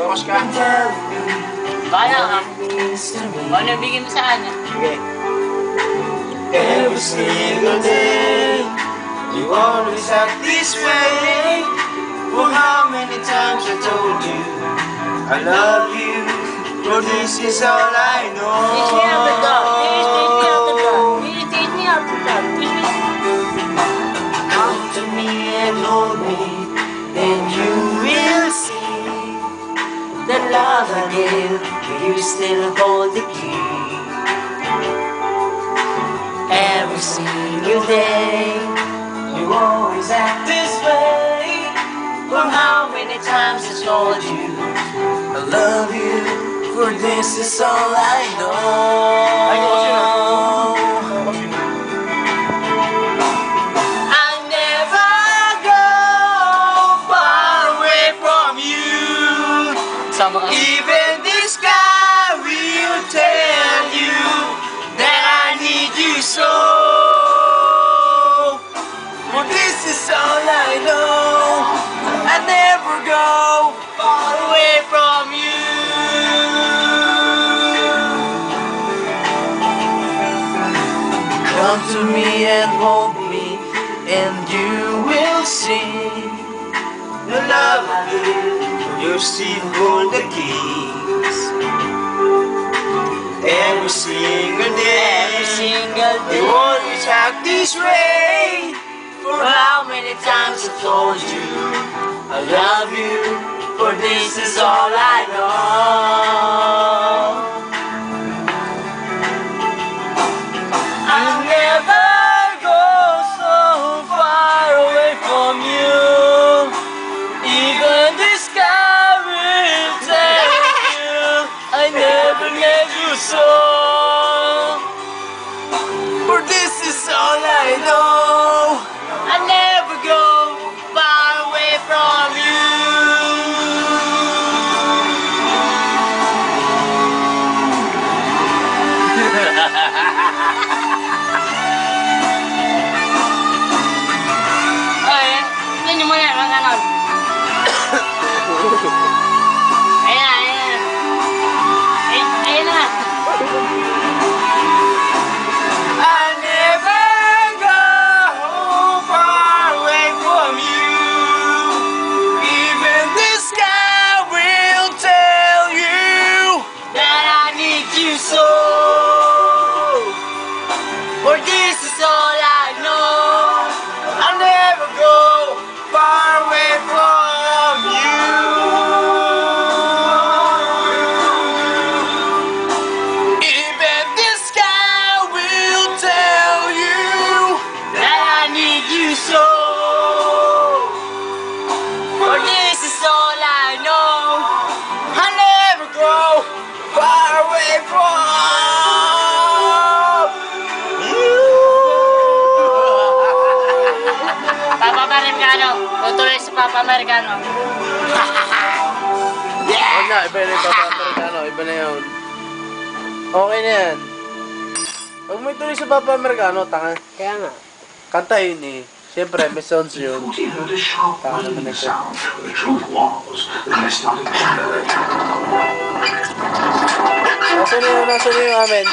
Focus ka. Kaya ka. Ano bigyan mo sa ano? Sige. Every single day you always act this way. For how many times I told you I love you, for this is all I know. Teach me how to talk. Teach me how to talk. Teach me how to talk. Come to me and hold me, and you will see the love I give. You still hold the key. Every single day you always act this way. For how many times I told you I love you, for this is all I know. I never go far away from you. Even the sky will tell you that I need you so. For this is all I know. I never go far away from you. Come to me and hold me, and you will see the love I give. You still hold the keys. Every single day, you always act this way. For how many times I told you I love you, for this is all I know. I'll never go so far away from you. Even the sky will tell you I never let you so. For this is all I know. I never go far away from you. Ay, yan mo yan, ang ganon. Ayan. Ayan na. I never go far away from you. Even the sky will tell you that I need you so. For this is all I know. I'll never go far away from you. Even the sky will tell you that I need you so. For this is all I know. I'll never go far away from you. Papa Americano. Tutuloy sa Papa Americano. Huwag na, iba na yung Papa Americano, iba na yun. Okay na yan. Huwag mo ituloy sa Papa Americano, tanga. Kaya nga. Kanta yun eh. Siyempre, may sounds yun. He heard a sharp booming sound. The truth was that I started wondering. Nasaan na yung amin?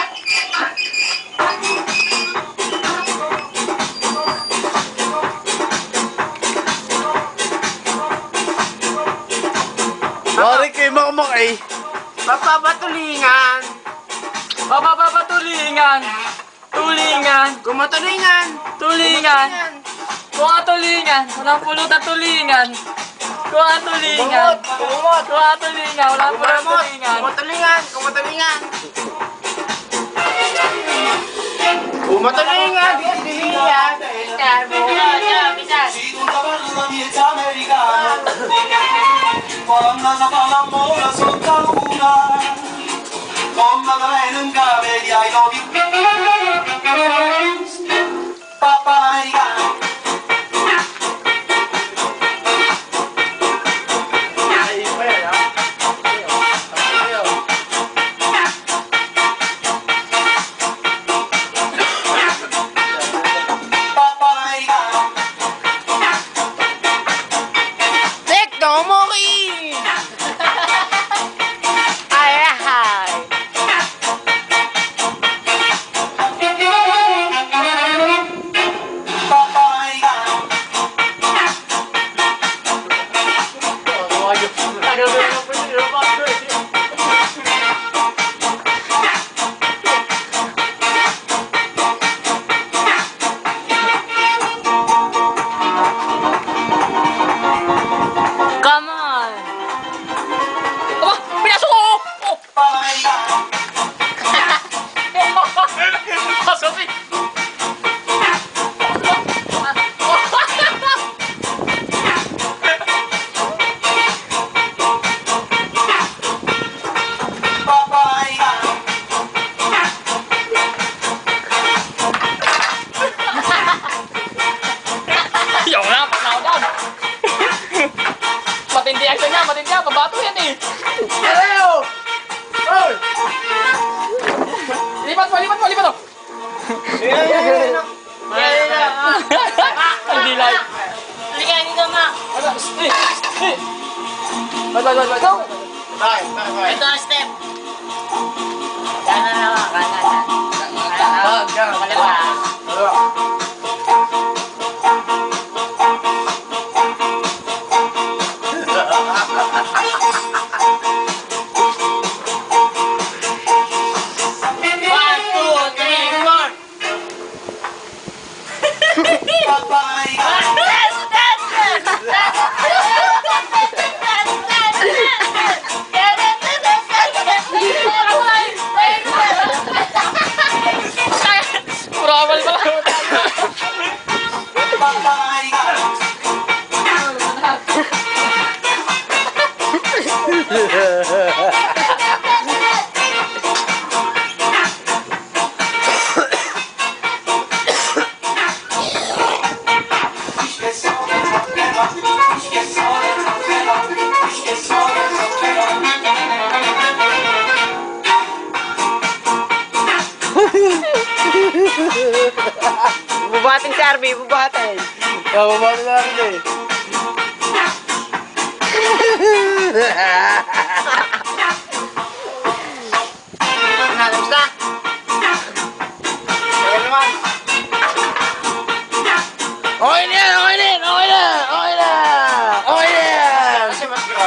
Wari kayo makamakay. Papapatulingan. Papapatulingan. Tulingan. Kumatulingan. Tulingan. Kung tulingan. Walang pulot at tulingan. Kung tulingan. Kumot. Kung tulingan. Walang pulot at tulingan. Kumatulingan. Kumatulingan. Kumatulingan. Kumatulingan. Si tu una parla miezza americana, quando la parla mola sotto la luna, come la venuta vedi ai novi, papà l'americano. Hindi lang. Halika, dito, ma. Go! Ito ang step. Kanan na, ma. Kanan. Kaliwa. One, two, three, four. Puramal pala. Bubating si Arby, bubating. Bababa na natin eh. Nalabas na. Tagal naman. Okay na yan! Okay na yan! Okay na! Okay na! Okay na yan! Kasi mas bro.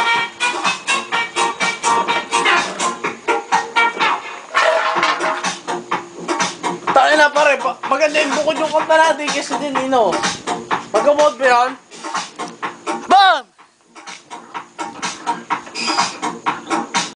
Tayo na pare, maganda yung bukod yung kanta natin kasi din, Nino. Magkamot ba yan?